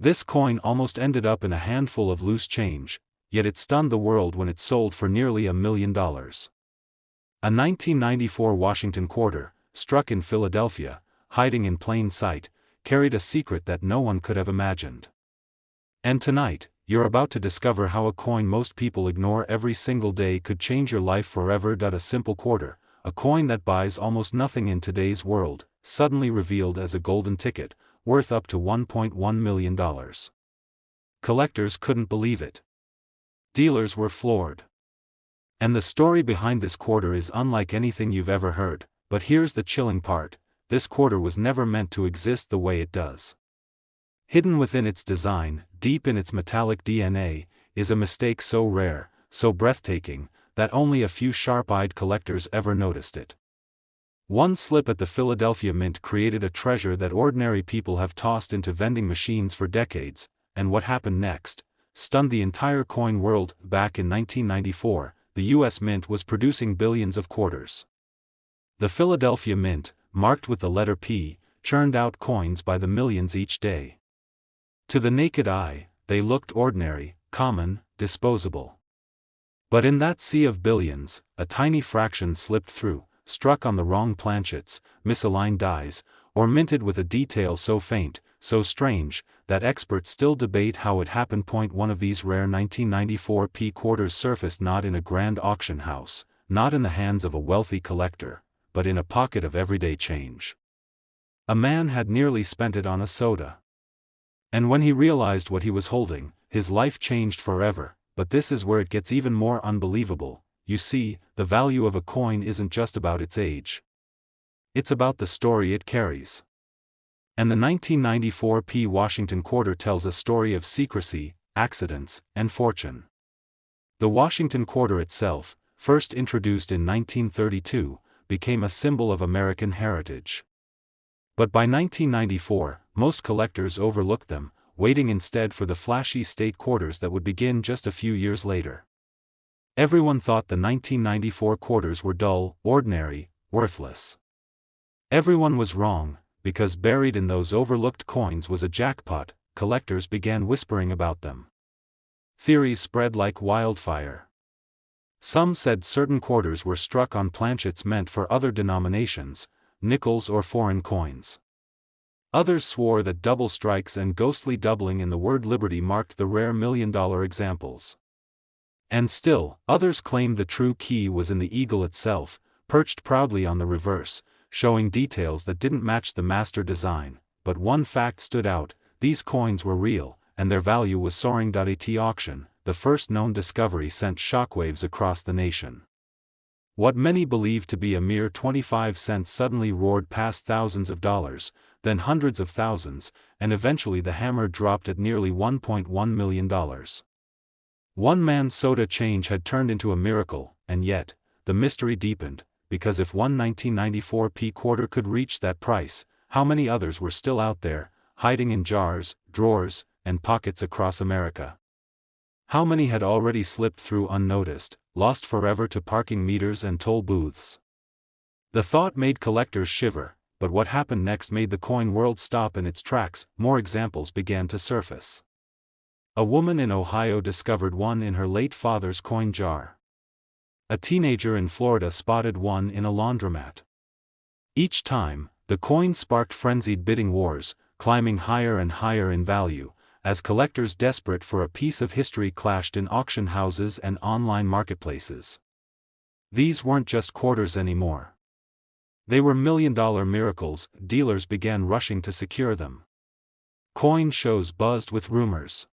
This coin almost ended up in a handful of loose change, yet it stunned the world when it sold for nearly $1 million. A 1994 Washington quarter, struck in Philadelphia, hiding in plain sight, carried a secret that no one could have imagined. And tonight, you're about to discover how a coin most people ignore every single day could change your life forever. A simple quarter, a coin that buys almost nothing in today's world, suddenly revealed as a golden ticket, worth up to $1.1 million. Collectors couldn't believe it. Dealers were floored. And the story behind this quarter is unlike anything you've ever heard, but here's the chilling part: this quarter was never meant to exist the way it does. Hidden within its design, deep in its metallic DNA, is a mistake so rare, so breathtaking, that only a few sharp-eyed collectors ever noticed it. One slip at the Philadelphia Mint created a treasure that ordinary people have tossed into vending machines for decades, and what happened next stunned the entire coin world. Back in 1994, the U.S. Mint was producing billions of quarters. The Philadelphia Mint, marked with the letter P, churned out coins by the millions each day. To the naked eye, they looked ordinary, common, disposable. But in that sea of billions, a tiny fraction slipped through, struck on the wrong planchets, misaligned dies, or minted with a detail so faint, so strange, that experts still debate how it happened. One of these rare 1994 P quarters surfaced not in a grand auction house, not in the hands of a wealthy collector, but in a pocket of everyday change. A man had nearly spent it on a soda. And when he realized what he was holding, his life changed forever. But this is where it gets even more unbelievable. You see, the value of a coin isn't just about its age. It's about the story it carries. And the 1994 P Washington quarter tells a story of secrecy, accidents, and fortune. The Washington quarter itself, first introduced in 1932, became a symbol of American heritage. But by 1994, most collectors overlooked them, waiting instead for the flashy state quarters that would begin just a few years later. Everyone thought the 1994 quarters were dull, ordinary, worthless. Everyone was wrong, because buried in those overlooked coins was a jackpot. Collectors began whispering about them. Theories spread like wildfire. Some said certain quarters were struck on planchets meant for other denominations, nickels or foreign coins. Others swore that double strikes and ghostly doubling in the word liberty marked the rare million-dollar examples. And still, others claimed the true key was in the eagle itself, perched proudly on the reverse, showing details that didn't match the master design. But one fact stood out: these coins were real, and their value was soaring. At auction, the first known discovery sent shockwaves across the nation. What many believed to be a mere 25 cents suddenly roared past thousands of dollars, then hundreds of thousands, and eventually the hammer dropped at nearly $1.1 million. One man's soda change had turned into a miracle, and yet, the mystery deepened, because if one 1994 P quarter could reach that price, how many others were still out there, hiding in jars, drawers, and pockets across America? How many had already slipped through unnoticed, lost forever to parking meters and toll booths? The thought made collectors shiver, but what happened next made the coin world stop in its tracks. More examples began to surface. A woman in Ohio discovered one in her late father's coin jar. A teenager in Florida spotted one in a laundromat. Each time, the coin sparked frenzied bidding wars, climbing higher and higher in value, as collectors desperate for a piece of history clashed in auction houses and online marketplaces. These weren't just quarters anymore. They were million-dollar miracles. Dealers began rushing to secure them. Coin shows buzzed with rumors.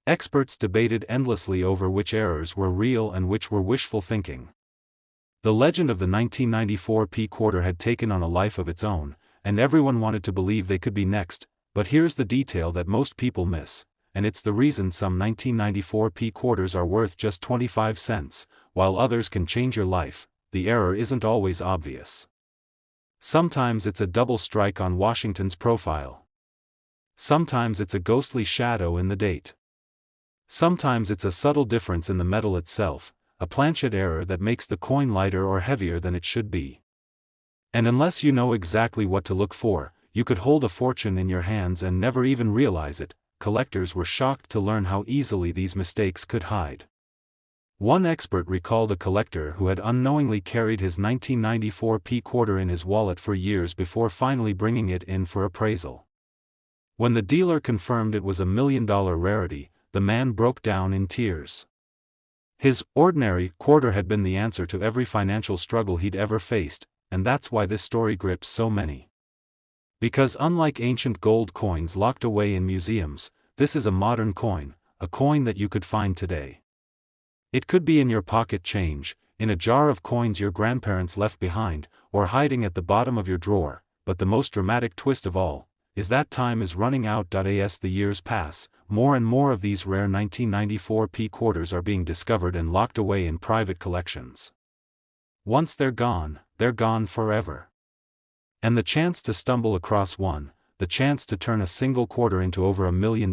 Experts debated endlessly over which errors were real and which were wishful thinking. The legend of the 1994 P quarter had taken on a life of its own, and everyone wanted to believe they could be next. But here's the detail that most people miss, and it's the reason some 1994 P quarters are worth just 25 cents, while others can change your life. The error isn't always obvious. Sometimes it's a double strike on Washington's profile. Sometimes it's a ghostly shadow in the date. Sometimes it's a subtle difference in the metal itself, a planchet error that makes the coin lighter or heavier than it should be. And unless you know exactly what to look for, you could hold a fortune in your hands and never even realize it. collectors were shocked to learn how easily these mistakes could hide. One expert recalled a collector who had unknowingly carried his 1994 P quarter in his wallet for years before finally bringing it in for appraisal. When the dealer confirmed it was a $1 million rarity, the man broke down in tears. His ordinary quarter had been the answer to every financial struggle he'd ever faced, and that's why this story grips so many. Because unlike ancient gold coins locked away in museums, this is a modern coin, a coin that you could find today. It could be in your pocket change, in a jar of coins your grandparents left behind, or hiding at the bottom of your drawer, but the most dramatic twist of all is that time is running out. As the years pass, more and more of these rare 1994 P quarters are being discovered and locked away in private collections. Once they're gone forever. And the chance to stumble across one, the chance to turn a single quarter into over $1 million,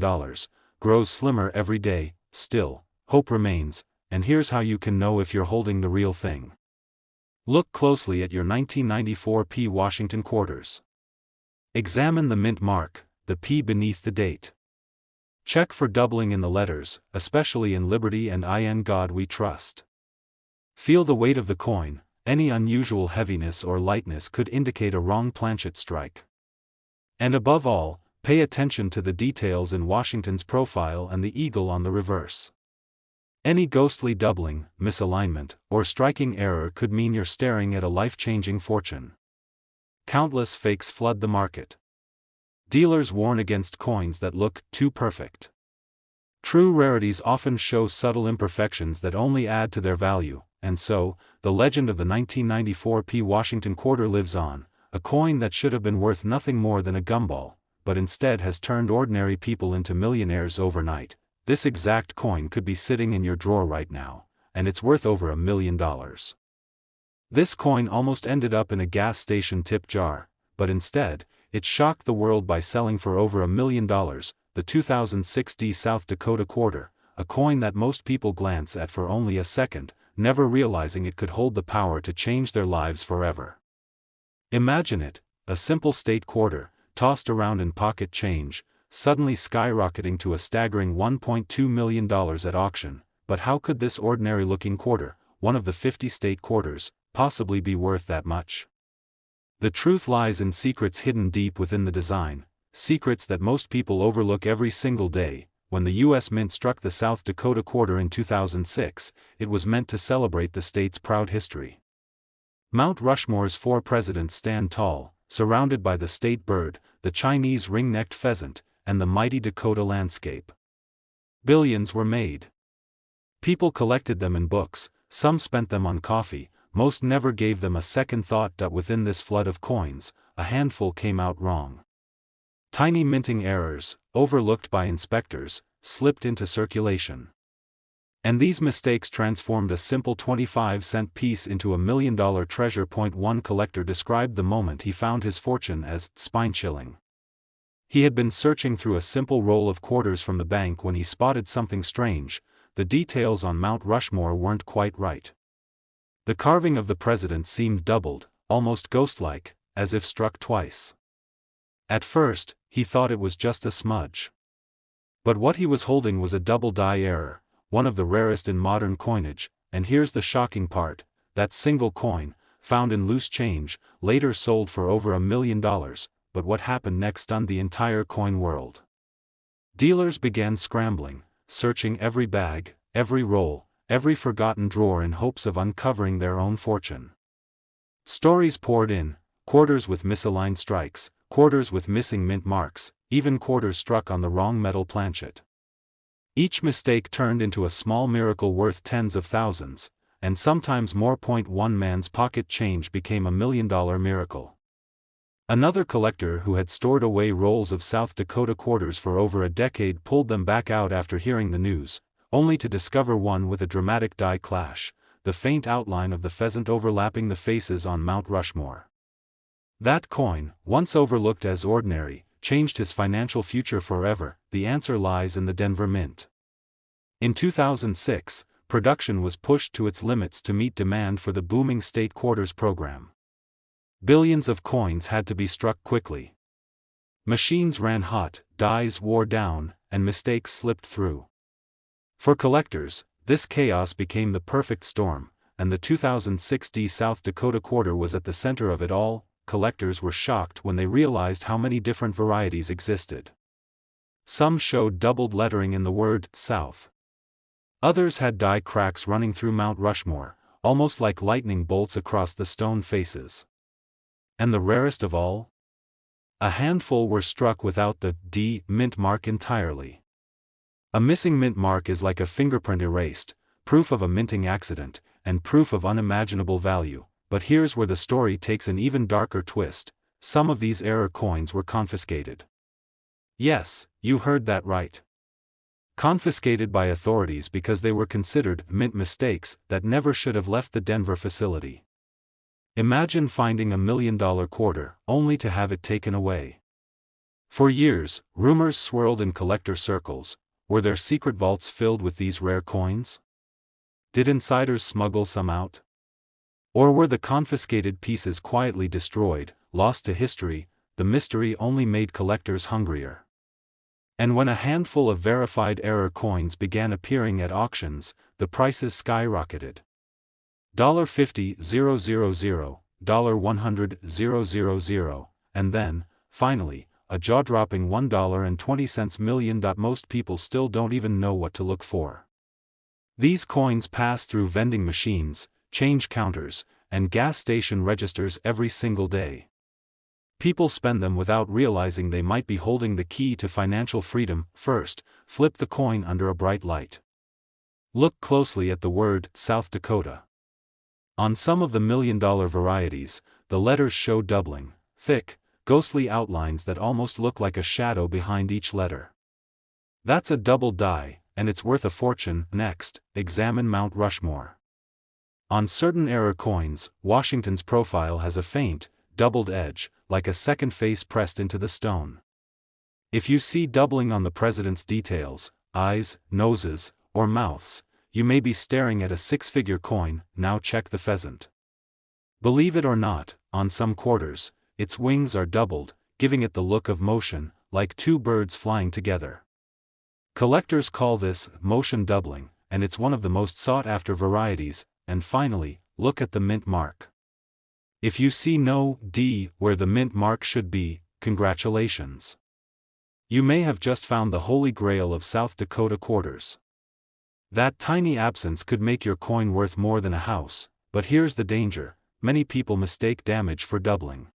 grows slimmer every day. Still, hope remains, and here's how you can know if you're holding the real thing. Look closely at your 1994 P Washington quarters. Examine the mint mark, the P beneath the date. Check for doubling in the letters, especially in Liberty and In God We Trust. Feel the weight of the coin. Any unusual heaviness or lightness could indicate a wrong planchet strike. And above all, pay attention to the details in Washington's profile and the eagle on the reverse. Any ghostly doubling, misalignment, or striking error could mean you're staring at a life-changing fortune. Countless fakes flood the market. Dealers warn against coins that look too perfect. True rarities often show subtle imperfections that only add to their value, and so, the legend of the 1994 P Washington quarter lives on, a coin that should have been worth nothing more than a gumball, but instead has turned ordinary people into millionaires overnight. This exact coin could be sitting in your drawer right now, and it's worth over $1 million. This coin almost ended up in a gas station tip jar, but instead, it shocked the world by selling for over $1 million, the 2006 D South Dakota quarter, a coin that most people glance at for only a second, never realizing it could hold the power to change their lives forever. Imagine it, a simple state quarter, tossed around in pocket change, suddenly skyrocketing to a staggering $1.2 million at auction. But how could this ordinary-looking quarter, one of the 50 state quarters, possibly be worth that much? The truth lies in secrets hidden deep within the design, secrets that most people overlook every single day. When the U.S. Mint struck the South Dakota quarter in 2006, it was meant to celebrate the state's proud history. Mount Rushmore's 4 presidents stand tall, surrounded by the state bird, the Chinese ring-necked pheasant, and the mighty Dakota landscape. Billions were made. People collected them in books, some spent them on coffee, most never gave them a second thought. Within this flood of coins, a handful came out wrong. Tiny minting errors, overlooked by inspectors, slipped into circulation. And these mistakes transformed a simple 25-cent piece into a $1 million treasure. One collector described the moment he found his fortune as spine-chilling. He had been searching through a simple roll of quarters from the bank when he spotted something strange. The details on Mount Rushmore weren't quite right. The carving of the president seemed doubled, almost ghost-like, as if struck twice. At first, he thought it was just a smudge. But what he was holding was a double die error, one of the rarest in modern coinage, and here's the shocking part: that single coin, found in loose change, later sold for over $1 million. But what happened next stunned the entire coin world. Dealers began scrambling, searching every bag, every roll, every forgotten drawer in hopes of uncovering their own fortune. Stories poured in: quarters with misaligned strikes, quarters with missing mint marks, even quarters struck on the wrong metal planchet. Each mistake turned into a small miracle worth tens of thousands, and sometimes more. One man's pocket change became $1 million miracle. Another collector who had stored away rolls of South Dakota quarters for over a decade pulled them back out after hearing the news, only to discover one with a dramatic die clash, the faint outline of the pheasant overlapping the faces on Mount Rushmore. That coin, once overlooked as ordinary, changed his financial future forever. The answer lies in the Denver Mint. In 2006, production was pushed to its limits to meet demand for the booming state quarters program. Billions of coins had to be struck quickly. Machines ran hot, dies wore down, and mistakes slipped through. For collectors, this chaos became the perfect storm, and the 2006 D South Dakota quarter was at the center of it all. Collectors were shocked when they realized how many different varieties existed. Some showed doubled lettering in the word South. Others had die cracks running through Mount Rushmore, almost like lightning bolts across the stone faces. And the rarest of all? A handful were struck without the D mint mark entirely. A missing mint mark is like a fingerprint erased, proof of a minting accident, and proof of unimaginable value. But here's where the story takes an even darker twist: some of these error coins were confiscated. Yes, you heard that right. Confiscated by authorities because they were considered mint mistakes that never should have left the Denver facility. Imagine finding $1 million quarter, only to have it taken away. For years, rumors swirled in collector circles. Were there secret vaults filled with these rare coins? Did insiders smuggle some out? Or were the confiscated pieces quietly destroyed, lost to history? The mystery only made collectors hungrier. And when a handful of verified error coins began appearing at auctions, the prices skyrocketed. $50,000, $100,000, and then, finally, a jaw-dropping $1.20 million. Most people still don't even know what to look for. These coins pass through vending machines, change counters, and gas station registers every single day. People spend them without realizing they might be holding the key to financial freedom. First, flip the coin under a bright light. Look closely at the word South Dakota. On some of the $1 million varieties, the letters show doubling, thick, ghostly outlines that almost look like a shadow behind each letter. That's a double die, and it's worth a fortune. Next, examine Mount Rushmore. On certain error coins, Washington's profile has a faint, doubled edge, like a second face pressed into the stone. If you see doubling on the president's details, eyes, noses, or mouths, you may be staring at a six-figure coin. Now check the pheasant. Believe it or not, on some quarters, its wings are doubled, giving it the look of motion, like two birds flying together. Collectors call this motion doubling, and it's one of the most sought-after varieties. And finally, look at the mint mark. If you see no D where the mint mark should be, congratulations. You may have just found the holy grail of South Dakota quarters. That tiny absence could make your coin worth more than a house, but here's the danger: many people mistake damage for doubling.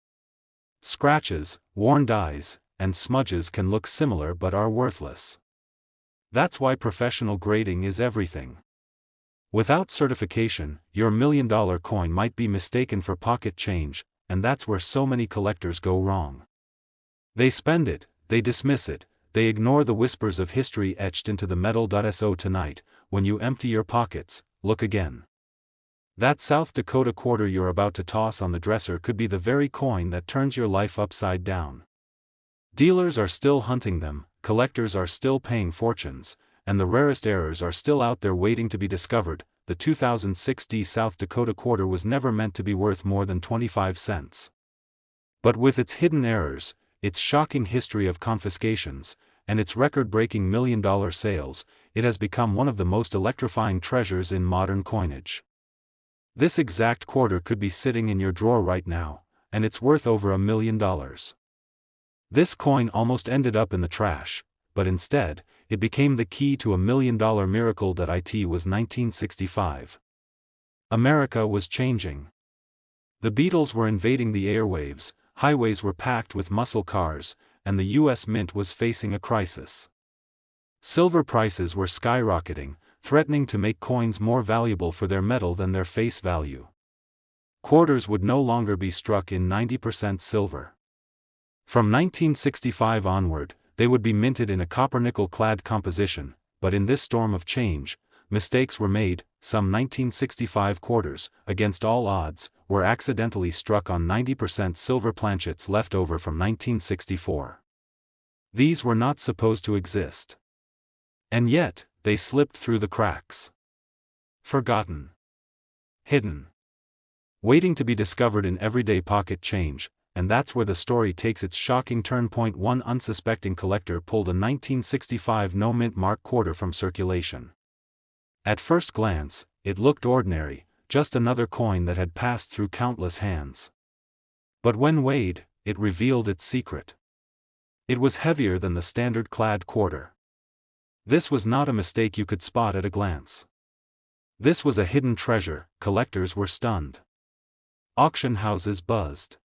Scratches, worn dies, and smudges can look similar but are worthless. That's why professional grading is everything. Without certification, your $1 million coin might be mistaken for pocket change, and that's where so many collectors go wrong. They spend it, they dismiss it, they ignore the whispers of history etched into the metal. So tonight, when you empty your pockets, look again. That South Dakota quarter you're about to toss on the dresser could be the very coin that turns your life upside down. Dealers are still hunting them, collectors are still paying fortunes, and the rarest errors are still out there waiting to be discovered. The 2006 D South Dakota quarter was never meant to be worth more than 25 cents. But with its hidden errors, its shocking history of confiscations, and its record-breaking $1 million sales, it has become one of the most electrifying treasures in modern coinage. This exact quarter could be sitting in your drawer right now, and it's worth over $1 million. This coin almost ended up in the trash, but instead, it became the key to $1 million miracle. It was 1965. America was changing. The Beatles were invading the airwaves, highways were packed with muscle cars, and the U.S. Mint was facing a crisis. Silver prices were skyrocketing, threatening to make coins more valuable for their metal than their face value. Quarters would no longer be struck in 90% silver. From 1965 onward, they would be minted in a copper-nickel-clad composition, but in this storm of change, mistakes were made. Some 1965 quarters, against all odds, were accidentally struck on 90% silver planchets left over from 1964. These were not supposed to exist. And yet, they slipped through the cracks. Forgotten. Hidden. Waiting to be discovered in everyday pocket change, and that's where the story takes its shocking turn. One unsuspecting collector pulled a 1965 no-mint mark quarter from circulation. At first glance, it looked ordinary, just another coin that had passed through countless hands. But when weighed, it revealed its secret. It was heavier than the standard clad quarter. This was not a mistake you could spot at a glance. This was a hidden treasure. Collectors were stunned. Auction houses buzzed.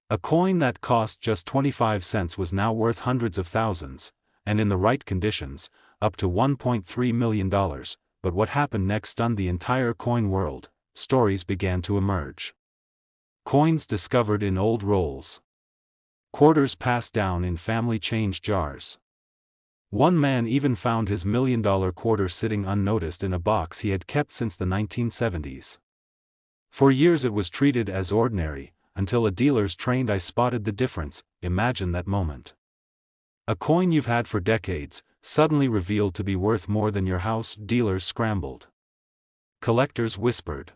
A coin that cost just 25 cents was now worth hundreds of thousands, and in the right conditions, up to $1.3 million. But what happened next stunned the entire coin world. Stories began to emerge. Coins discovered in old rolls. Quarters passed down in family change jars. One man even found his $1 million quarter sitting unnoticed in a box he had kept since the 1970s. For years it was treated as ordinary, until a dealer's trained eye spotted the difference. Imagine that moment. A coin you've had for decades, suddenly revealed to be worth more than your house. Dealers scrambled. Collectors whispered.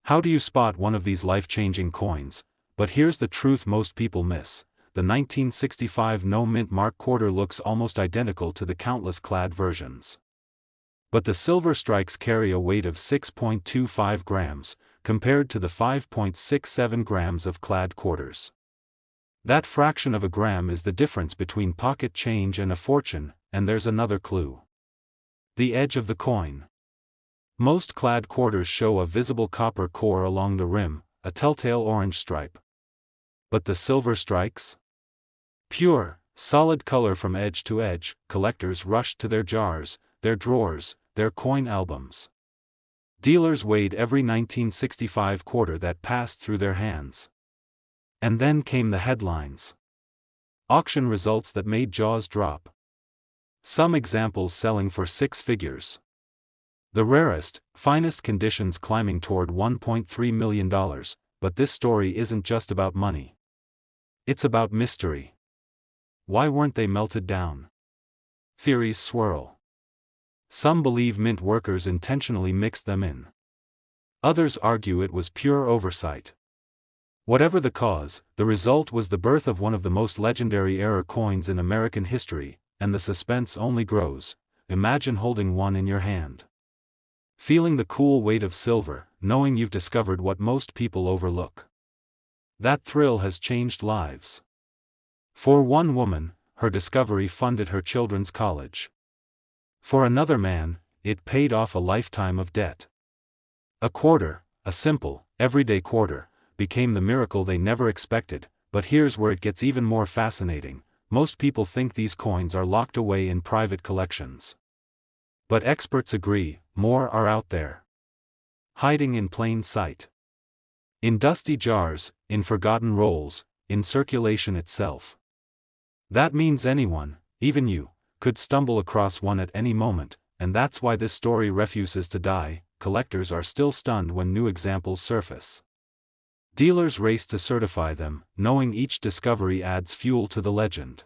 How do you spot one of these life-changing coins? But here's the truth most people miss. The 1965 no-mint mark quarter looks almost identical to the countless clad versions. But the silver strikes carry a weight of 6.25 grams, compared to the 5.67 grams of clad quarters. That fraction of a gram is the difference between pocket change and a fortune, and there's another clue. The edge of the coin. Most clad quarters show a visible copper core along the rim, a telltale orange stripe. But the silver strikes? Pure, solid color from edge to edge. Collectors rushed to their jars, their drawers, their coin albums. Dealers weighed every 1965 quarter that passed through their hands. And then came the headlines. Auction results that made jaws drop. Some examples selling for six figures. The rarest, finest conditions climbing toward $1.3 million, but this story isn't just about money. It's about mystery. Why weren't they melted down? Theories swirl. Some believe mint workers intentionally mixed them in. Others argue it was pure oversight. Whatever the cause, the result was the birth of one of the most legendary error coins in American history, and the suspense only grows. Imagine holding one in your hand. Feeling the cool weight of silver, knowing you've discovered what most people overlook. That thrill has changed lives. For one woman, her discovery funded her children's college. For another man, it paid off a lifetime of debt. A quarter, a simple, everyday quarter, became the miracle they never expected. But here's where it gets even more fascinating. Most people think these coins are locked away in private collections. But experts agree, more are out there. Hiding in plain sight. In dusty jars, in forgotten rolls, in circulation itself. That means anyone, even you, could stumble across one at any moment, and that's why this story refuses to die. Collectors are still stunned when new examples surface. Dealers race to certify them, knowing each discovery adds fuel to the legend.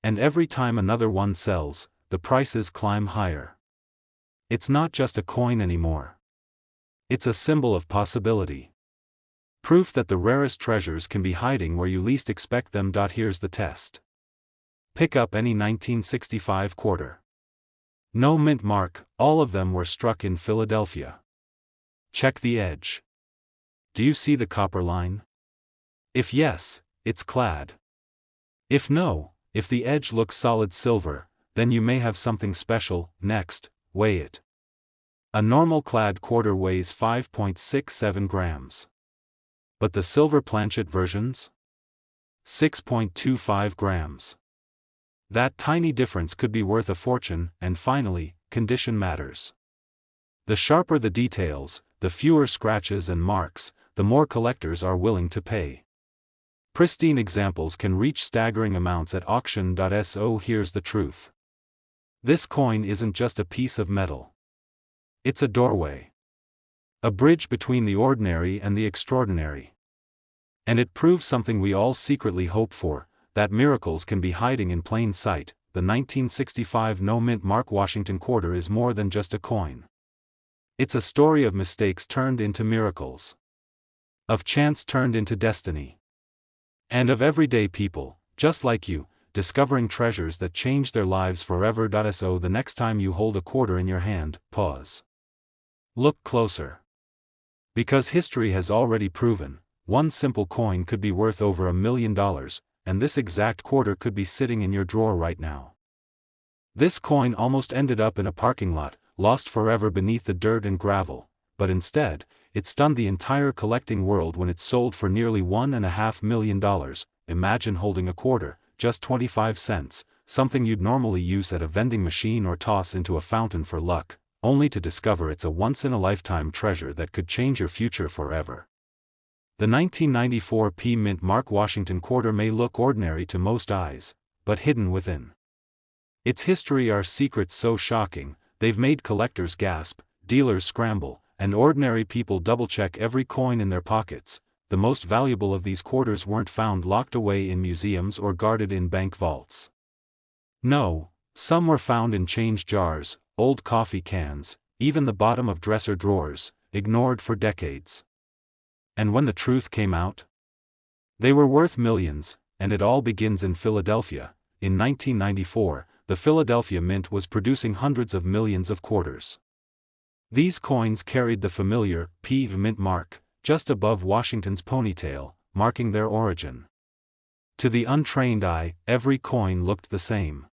And every time another one sells, the prices climb higher. It's not just a coin anymore. It's a symbol of possibility. Proof that the rarest treasures can be hiding where you least expect them. Here's the test. Pick up any 1965 quarter. No mint mark, all of them were struck in Philadelphia. Check the edge. Do you see the copper line? If yes, it's clad. If no, if the edge looks solid silver, then you may have something special. Next, weigh it. A normal clad quarter weighs 5.67 grams. But the silver planchet versions? 6.25 grams. That tiny difference could be worth a fortune. And finally, condition matters. The sharper the details, the fewer scratches and marks, the more collectors are willing to pay. Pristine examples can reach staggering amounts at auction.so. Here's the truth. This coin isn't just a piece of metal. It's a doorway. A bridge between the ordinary and the extraordinary. And it proves something we all secretly hope for, that miracles can be hiding in plain sight. The 1965 no-mint mark Washington quarter is more than just a coin. It's a story of mistakes turned into miracles. Of chance turned into destiny. And of everyday people, just like you, discovering treasures that change their lives forever. So the next time you hold a quarter in your hand, pause. Look closer. Because history has already proven, one simple coin could be worth over $1 million, and this exact quarter could be sitting in your drawer right now. This coin almost ended up in a parking lot, lost forever beneath the dirt and gravel, but instead, it stunned the entire collecting world when it sold for nearly $1.5 million. Imagine holding a quarter, just 25 cents, something you'd normally use at a vending machine or toss into a fountain for luck, only to discover it's a once-in-a-lifetime treasure that could change your future forever. The 1994 P Mint Mark Washington quarter may look ordinary to most eyes, but hidden within its history are secrets so shocking, they've made collectors gasp, dealers scramble, and ordinary people double-check every coin in their pockets. The most valuable of these quarters weren't found locked away in museums or guarded in bank vaults. No, some were found in change jars, old coffee cans, even the bottom of dresser drawers, ignored for decades. And when the truth came out, they were worth millions, and it all begins in Philadelphia. In 1994, the Philadelphia Mint was producing hundreds of millions of quarters. These coins carried the familiar P Mint mark, just above Washington's ponytail, marking their origin. To the untrained eye, every coin looked the same.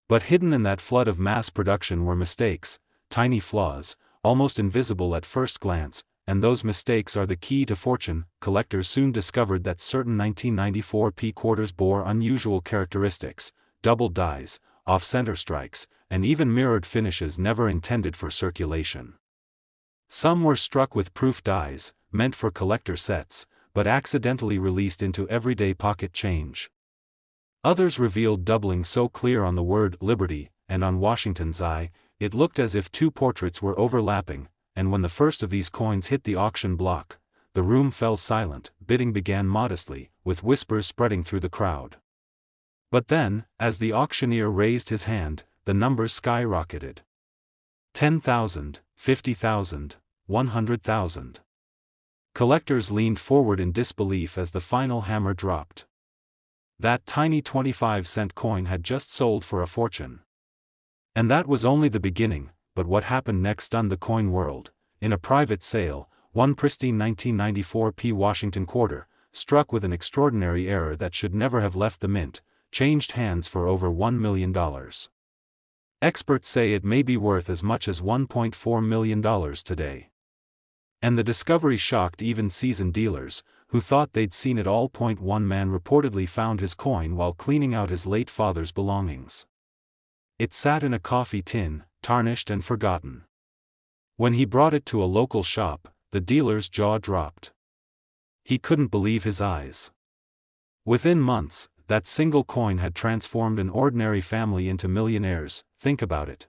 But hidden in that flood of mass production were mistakes, tiny flaws, almost invisible at first glance, and those mistakes are the key to fortune. Collectors soon discovered that certain 1994 P quarters bore unusual characteristics: double dies, off-center strikes, and even mirrored finishes never intended for circulation. Some were struck with proof dies, meant for collector sets, but accidentally released into everyday pocket change. Others revealed doubling so clear on the word Liberty, and on Washington's eye, it looked as if two portraits were overlapping, and when the first of these coins hit the auction block, the room fell silent. Bidding began modestly, with whispers spreading through the crowd. But then, as the auctioneer raised his hand, the numbers skyrocketed. 10,000, 50,000, 100,000. Collectors leaned forward in disbelief as the final hammer dropped. That tiny 25-cent coin had just sold for a fortune. And that was only the beginning, but what happened next stunned the coin world. In a private sale, one pristine 1994 P Washington quarter, struck with an extraordinary error that should never have left the mint, changed hands for over $1 million. Experts say it may be worth as much as $1.4 million today. And the discovery shocked even seasoned dealers, who thought they'd seen it all. One man reportedly found his coin while cleaning out his late father's belongings. It sat in a coffee tin, tarnished and forgotten. When he brought it to a local shop, the dealer's jaw dropped. He couldn't believe his eyes. Within months, that single coin had transformed an ordinary family into millionaires. Think about it.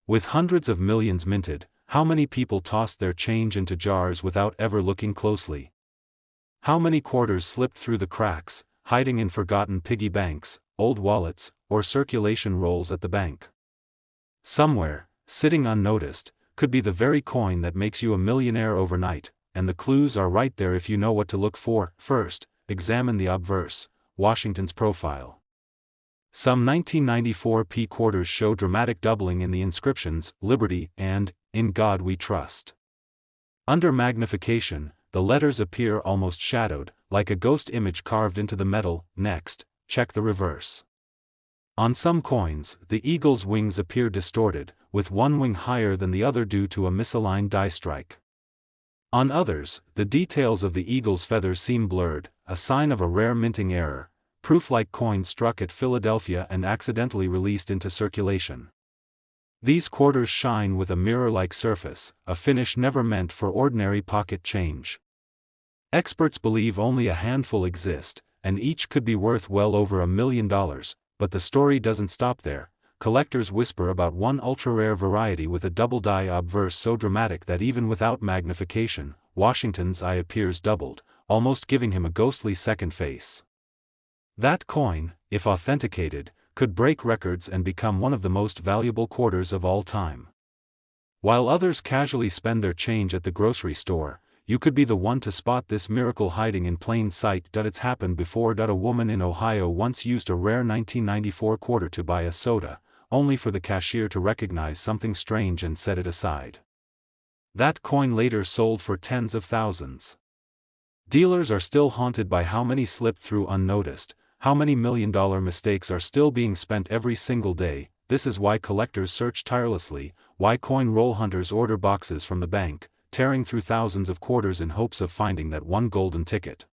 With hundreds of millions minted, how many people tossed their change into jars without ever looking closely? How many quarters slipped through the cracks, hiding in forgotten piggy banks, old wallets, or circulation rolls at the bank? Somewhere, sitting unnoticed, could be the very coin that makes you a millionaire overnight, and the clues are right there if you know what to look for. First, examine the obverse, Washington's profile. Some 1994 P quarters show dramatic doubling in the inscriptions, Liberty and In God We Trust. Under magnification, the letters appear almost shadowed, like a ghost image carved into the metal. Next, check the reverse. On some coins, the eagle's wings appear distorted, with one wing higher than the other due to a misaligned die strike. On others, the details of the eagle's feathers seem blurred, a sign of a rare minting error, proof like coins struck at Philadelphia and accidentally released into circulation. These quarters shine with a mirror-like surface, a finish never meant for ordinary pocket change. Experts believe only a handful exist, and each could be worth well over $1 million, but the story doesn't stop there. Collectors whisper about one ultra-rare variety with a double die obverse so dramatic that even without magnification, Washington's eye appears doubled, almost giving him a ghostly second face. That coin, if authenticated, could break records and become one of the most valuable quarters of all time. While others casually spend their change at the grocery store, you could be the one to spot this miracle hiding in plain sight. It's happened before. A woman in Ohio once used a rare 1994 quarter to buy a soda, only for the cashier to recognize something strange and set it aside. That coin later sold for tens of thousands. Dealers are still haunted by how many slipped through unnoticed, how many million-dollar mistakes are still being spent every single day. This is why collectors search tirelessly, why coin roll hunters order boxes from the bank, tearing through thousands of quarters in hopes of finding that one golden ticket.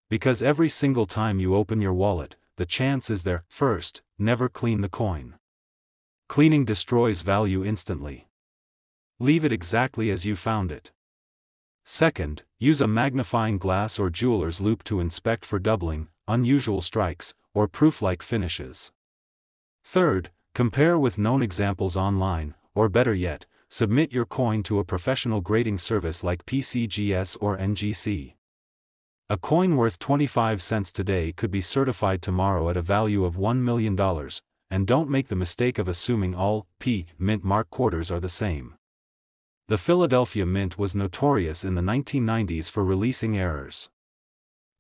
Because every single time you open your wallet, the chance is there. First, never clean the coin. Cleaning destroys value instantly. Leave it exactly as you found it. Second, use a magnifying glass or jeweler's loupe to inspect for doubling, unusual strikes, or proof-like finishes. Third, compare with known examples online, or better yet, submit your coin to a professional grading service like PCGS or NGC. A coin worth 25 cents today could be certified tomorrow at a value of $1 million, and don't make the mistake of assuming all Mint mark quarters are the same. The Philadelphia Mint was notorious in the 1990s for releasing errors.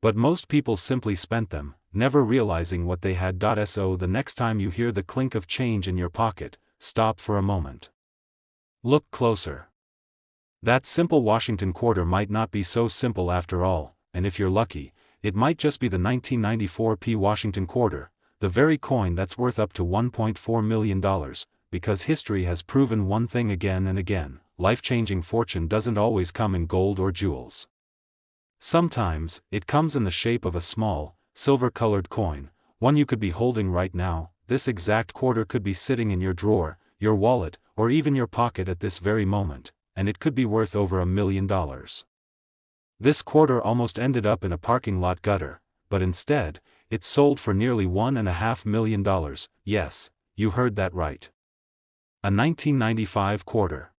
But most people simply spent them, never realizing what they had. So the next time you hear the clink of change in your pocket, stop for a moment. Look closer. That simple Washington quarter might not be so simple after all, and if you're lucky, it might just be the 1994 Washington quarter, the very coin that's worth up to $1.4 million, because history has proven one thing again and again: life-changing fortune doesn't always come in gold or jewels. Sometimes, it comes in the shape of a small, silver-colored coin, one you could be holding right now. This exact quarter could be sitting in your drawer, your wallet, or even your pocket at this very moment, and it could be worth over $1 million. This quarter almost ended up in a parking lot gutter, but instead, it sold for nearly $1.5 million. Yes, you heard that right. A 1995 quarter.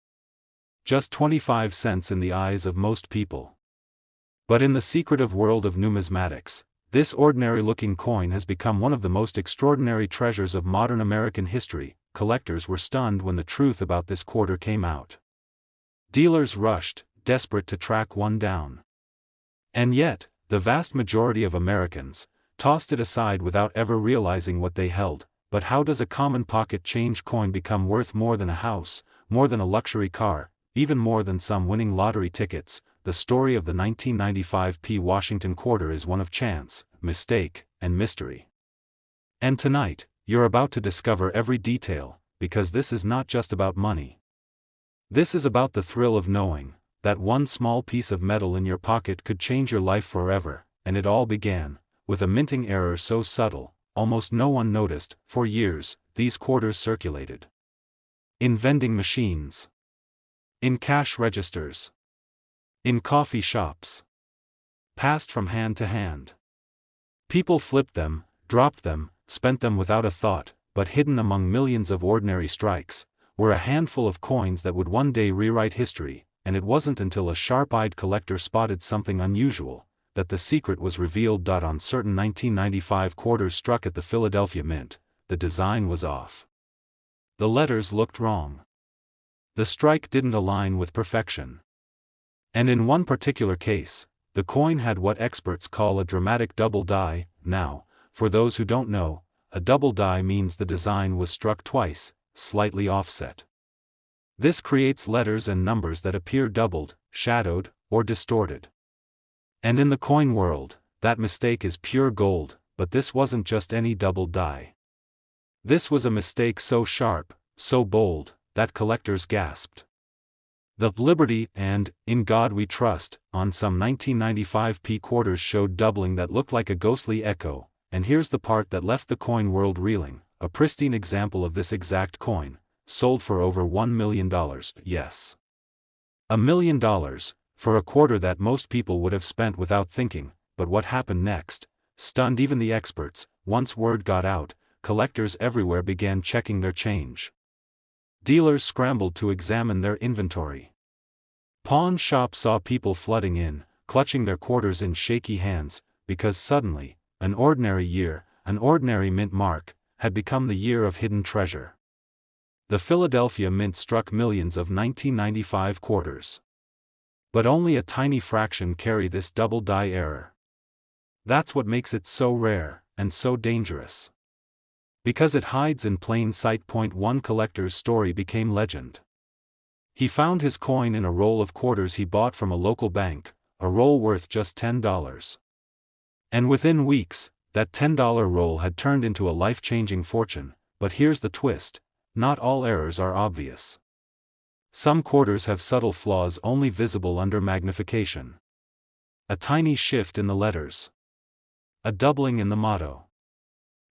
Just 25 cents in the eyes of most people. But in the secretive world of numismatics, this ordinary-looking coin has become one of the most extraordinary treasures of modern American history. Collectors were stunned when the truth about this quarter came out. Dealers rushed, desperate to track one down. And yet, the vast majority of Americans tossed it aside without ever realizing what they held. But how does a common pocket change coin become worth more than a house, more than a luxury car, even more than some winning lottery tickets? The story of the 1995 Washington quarter is one of chance, mistake, and mystery. And tonight, you're about to discover every detail, because this is not just about money. This is about the thrill of knowing that one small piece of metal in your pocket could change your life forever. And it all began with a minting error so subtle, almost no one noticed. For years, these quarters circulated in vending machines, in cash registers, in coffee shops, passed from hand to hand. People flipped them, dropped them, spent them without a thought, but hidden among millions of ordinary strikes were a handful of coins that would one day rewrite history. And it wasn't until a sharp-eyed collector spotted something unusual that the secret was revealed. On certain 1995 quarters struck at the Philadelphia Mint, the design was off. The letters looked wrong. The strike didn't align with perfection. And in one particular case, the coin had what experts call a dramatic double die. Now, for those who don't know, a double die means the design was struck twice, slightly offset. This creates letters and numbers that appear doubled, shadowed, or distorted. And in the coin world, that mistake is pure gold. But this wasn't just any double die. This was a mistake so sharp, so bold, that collectors gasped. The Liberty and In God We Trust on some 1995 quarters showed doubling that looked like a ghostly echo. And here's the part that left the coin world reeling: a pristine example of this exact coin sold for over $1 million. Yes, $1 million for a quarter that most people would have spent without thinking. But what happened next stunned even the experts. Once word got out, collectors everywhere began checking their change. Dealers scrambled to examine their inventory. Pawn shops saw people flooding in, clutching their quarters in shaky hands, because suddenly, an ordinary year, an ordinary mint mark, had become the year of hidden treasure. The Philadelphia Mint struck millions of 1995 quarters. But only a tiny fraction carry this double die error. That's what makes it so rare, and so dangerous. Because it hides in plain sight. One collector's story became legend. He found his coin in a roll of quarters he bought from a local bank, a roll worth just $10. And within weeks, that $10 roll had turned into a life-changing fortune. But here's the twist: not all errors are obvious. Some quarters have subtle flaws only visible under magnification. A tiny shift in the letters. A doubling in the motto.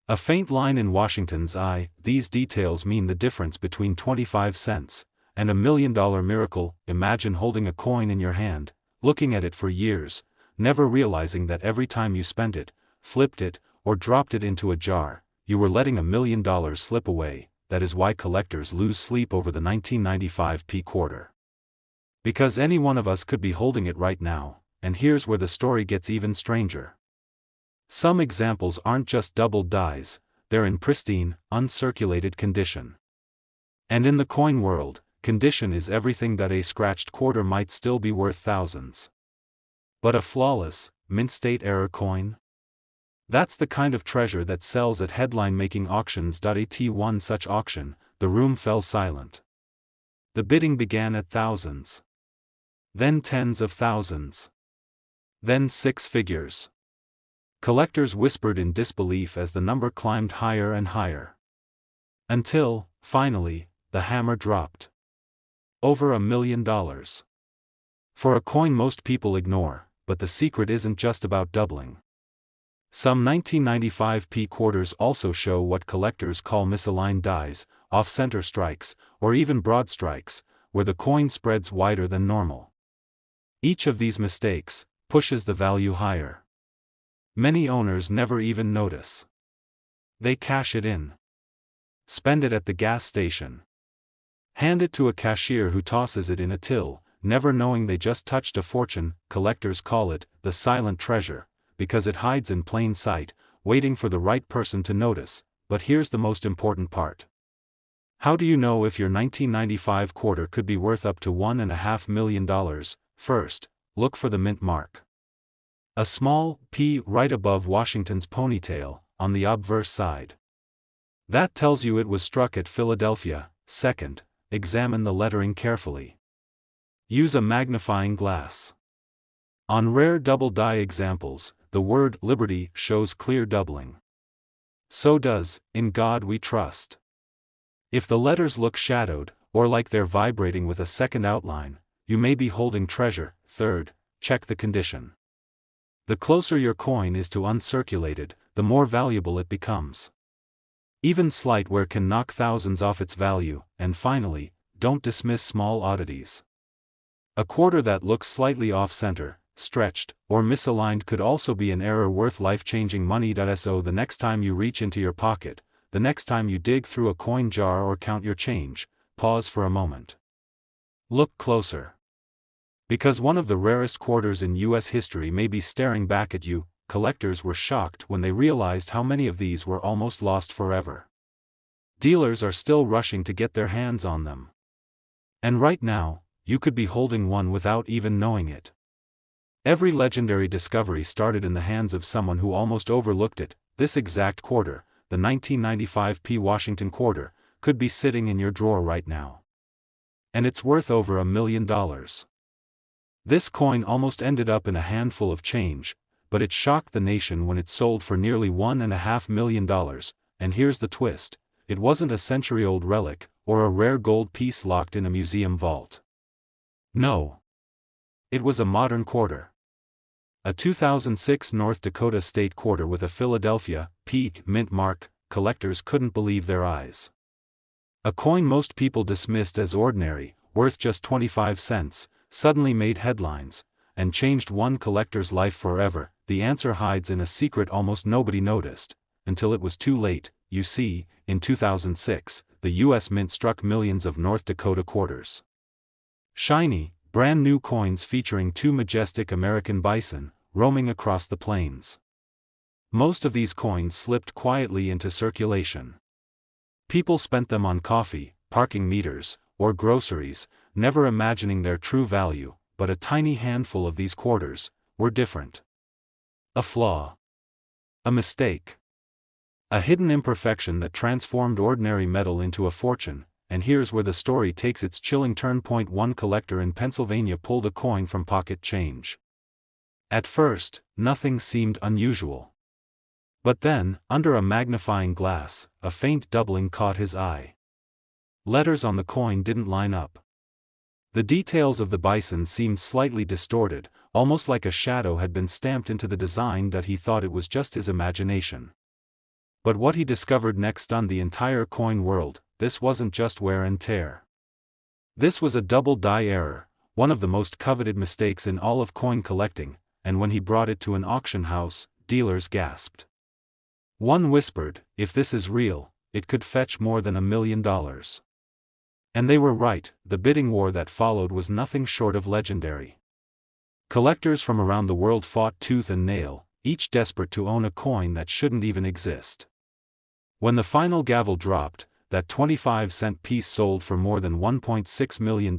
A faint line in Washington's eye. These details mean the difference between 25 cents and $1 million miracle. Imagine holding a coin in your hand, looking at it for years, never realizing that every time you spent it, flipped it, or dropped it into a jar, you were letting $1 million slip away. That is why collectors lose sleep over the 1995 quarter. Because any one of us could be holding it right now, and here's where the story gets even stranger. Some examples aren't just doubled dies, they're in pristine, uncirculated condition. And in the coin world, condition is everything. That a scratched quarter might still be worth thousands. But a flawless, mint-state error coin? That's the kind of treasure that sells at headline-making auctions. At one such auction, the room fell silent. The bidding began at thousands. Then tens of thousands. Then six figures. Collectors whispered in disbelief as the number climbed higher and higher. Until, finally, the hammer dropped. Over $1 million. For a coin most people ignore, but the secret isn't just about doubling. Some 1995 quarters also show what collectors call misaligned dies, off-center strikes, or even broad strikes, where the coin spreads wider than normal. Each of these mistakes pushes the value higher. Many owners never even notice. They cash it in. Spend it at the gas station. Hand it to a cashier who tosses it in a till, never knowing they just touched a fortune. Collectors call it the silent treasure, because it hides in plain sight, waiting for the right person to notice. But here's the most important part. How do you know if your 1995 quarter could be worth up to $1.5 million? First, look for the mint mark. A small P right above Washington's ponytail, on the obverse side. That tells you it was struck at Philadelphia. Second, examine the lettering carefully. Use a magnifying glass. On rare double die examples, the word Liberty shows clear doubling. So does In God We Trust. If the letters look shadowed, or like they're vibrating with a second outline, you may be holding treasure. Third, check the condition. The closer your coin is to uncirculated, the more valuable it becomes. Even slight wear can knock thousands off its value. And finally, don't dismiss small oddities. A quarter that looks slightly off-center, stretched, or misaligned could also be an error worth life-changing money. So the next time you reach into your pocket, the next time you dig through a coin jar or count your change, pause for a moment. Look closer. Because one of the rarest quarters in U.S. history may be staring back at you. Collectors were shocked when they realized how many of these were almost lost forever. Dealers are still rushing to get their hands on them. And right now, you could be holding one without even knowing it. Every legendary discovery started in the hands of someone who almost overlooked it. This exact quarter, the 1995 Washington quarter, could be sitting in your drawer right now. And it's worth over $1 million. This coin almost ended up in a handful of change, but it shocked the nation when it sold for nearly $1.5 million. And here's the twist: it wasn't a century-old relic, or a rare gold piece locked in a museum vault. No. It was a modern quarter. A 2006 North Dakota state quarter with a Philadelphia mint mark. Collectors couldn't believe their eyes. A coin most people dismissed as ordinary, worth just 25 cents, suddenly made headlines, and changed one collector's life forever. The answer hides in a secret almost nobody noticed, until it was too late. You see, in 2006, the U.S. Mint struck millions of North Dakota quarters. Shiny, brand new coins featuring two majestic American bison, roaming across the plains. Most of these coins slipped quietly into circulation. People spent them on coffee, parking meters, or groceries, never imagining their true value. but a tiny handful of these quarters were different. A flaw. A mistake. A hidden imperfection that transformed ordinary metal into a fortune. And here's where the story takes its chilling turn. One collector in Pennsylvania pulled a coin from pocket change. At first, nothing seemed unusual. But then, under a magnifying glass, a faint doubling caught his eye. Letters on the coin didn't line up. The details of the bison seemed slightly distorted, almost like a shadow had been stamped into the design that he thought it was just his imagination. But what he discovered next stunned the entire coin world. This wasn't just wear and tear. This was a double die error, one of the most coveted mistakes in all of coin collecting, and when he brought it to an auction house, dealers gasped. One whispered, "If this is real, it could fetch more than $1 million." And they were right. The bidding war that followed was nothing short of legendary. Collectors from around the world fought tooth and nail, each desperate to own a coin that shouldn't even exist. When the final gavel dropped, that 25-cent piece sold for more than $1.6 million.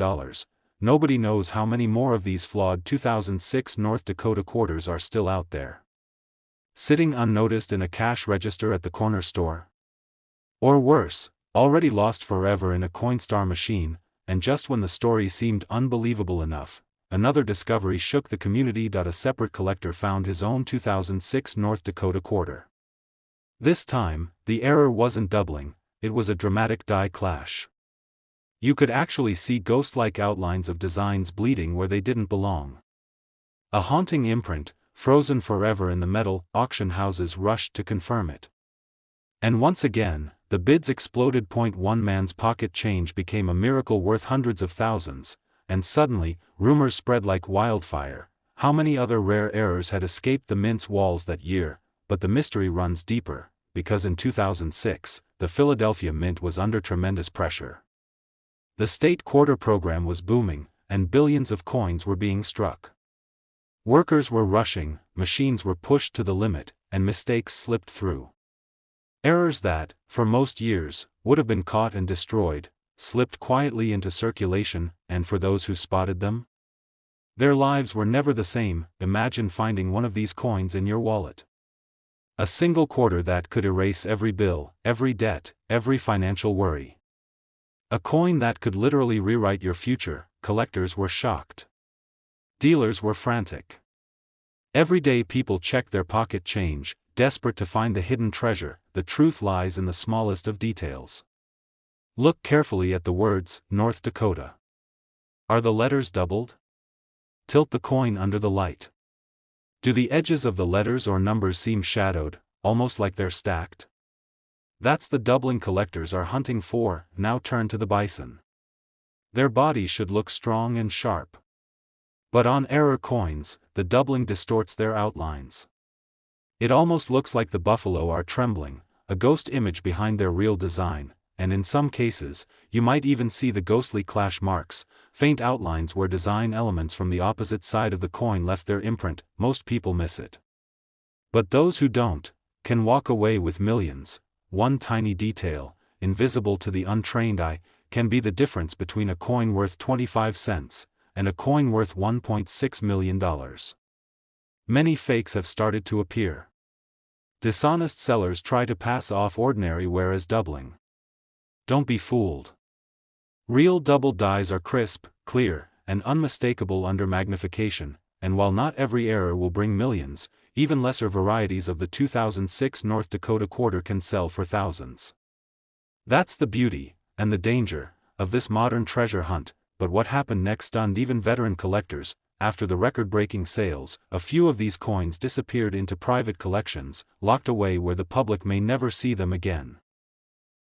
Nobody knows how many more of these flawed 2006 North Dakota quarters are still out there, sitting unnoticed in a cash register at the corner store. Or worse, already lost forever in a Coinstar machine. And just when the story seemed unbelievable enough, another discovery shook the community. A separate collector found his own 2006 North Dakota quarter. This time, the error wasn't doubling. It was a dramatic die clash. You could actually see ghost-like outlines of designs bleeding where they didn't belong. A haunting imprint, frozen forever in the metal. Auction houses rushed to confirm it. And once again, the bids exploded. One man's pocket change became a miracle worth hundreds of thousands, and suddenly, rumors spread like wildfire. How many other rare errors had escaped the mint's walls that year? But the mystery runs deeper, because in 2006, the Philadelphia Mint was under tremendous pressure. The state quarter program was booming, and billions of coins were being struck. Workers were rushing, machines were pushed to the limit, and mistakes slipped through. Errors that, for most years, would have been caught and destroyed, slipped quietly into circulation, and for those who spotted them, their lives were never the same. Imagine finding one of these coins in your wallet. A single quarter that could erase every bill, every debt, every financial worry. A coin that could literally rewrite your future. Collectors were shocked. Dealers were frantic. Everyday people checked their pocket change, desperate to find the hidden treasure. The truth lies in the smallest of details. Look carefully at the words, North Dakota. Are the letters doubled? Tilt the coin under the light. Do the edges of the letters or numbers seem shadowed, almost like they're stacked? That's the doubling collectors are hunting for. Now turn to the bison. Their bodies should look strong and sharp. But on error coins, the doubling distorts their outlines. It almost looks like the buffalo are trembling, a ghost image behind their real design, and in some cases, you might even see the ghostly clash marks, faint outlines where design elements from the opposite side of the coin left their imprint. Most people miss it. But those who don't, can walk away with millions. One tiny detail, invisible to the untrained eye, can be the difference between a coin worth 25 cents, and a coin worth $1.6 million. Many fakes have started to appear. Dishonest sellers try to pass off ordinary wear as doubling. Don't be fooled. Real double dies are crisp, clear, and unmistakable under magnification, and while not every error will bring millions, even lesser varieties of the 2006 North Dakota quarter can sell for thousands. That's the beauty, and the danger, of this modern treasure hunt. But what happened next stunned even veteran collectors. After the record-breaking sales, a few of these coins disappeared into private collections, locked away where the public may never see them again.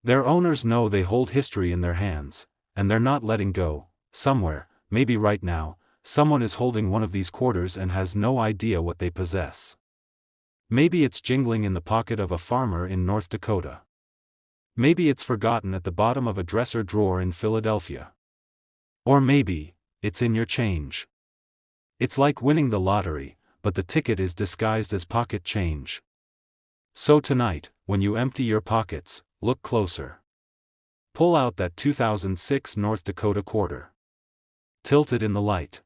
Their owners know they hold history in their hands, and they're not letting go. Somewhere, maybe right now, someone is holding one of these quarters and has no idea what they possess. Maybe it's jingling in the pocket of a farmer in North Dakota. Maybe it's forgotten at the bottom of a dresser drawer in Philadelphia. Or maybe, it's in your change. It's like winning the lottery, but the ticket is disguised as pocket change. So tonight, when you empty your pockets, look closer. Pull out that 2006 North Dakota quarter. Tilt it in the light.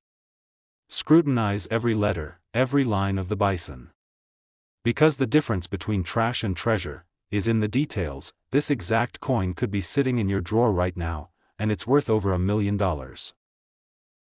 Scrutinize every letter, every line of the bison. Because the difference between trash and treasure is in the details, this exact coin could be sitting in your drawer right now, and it's worth over $1 million.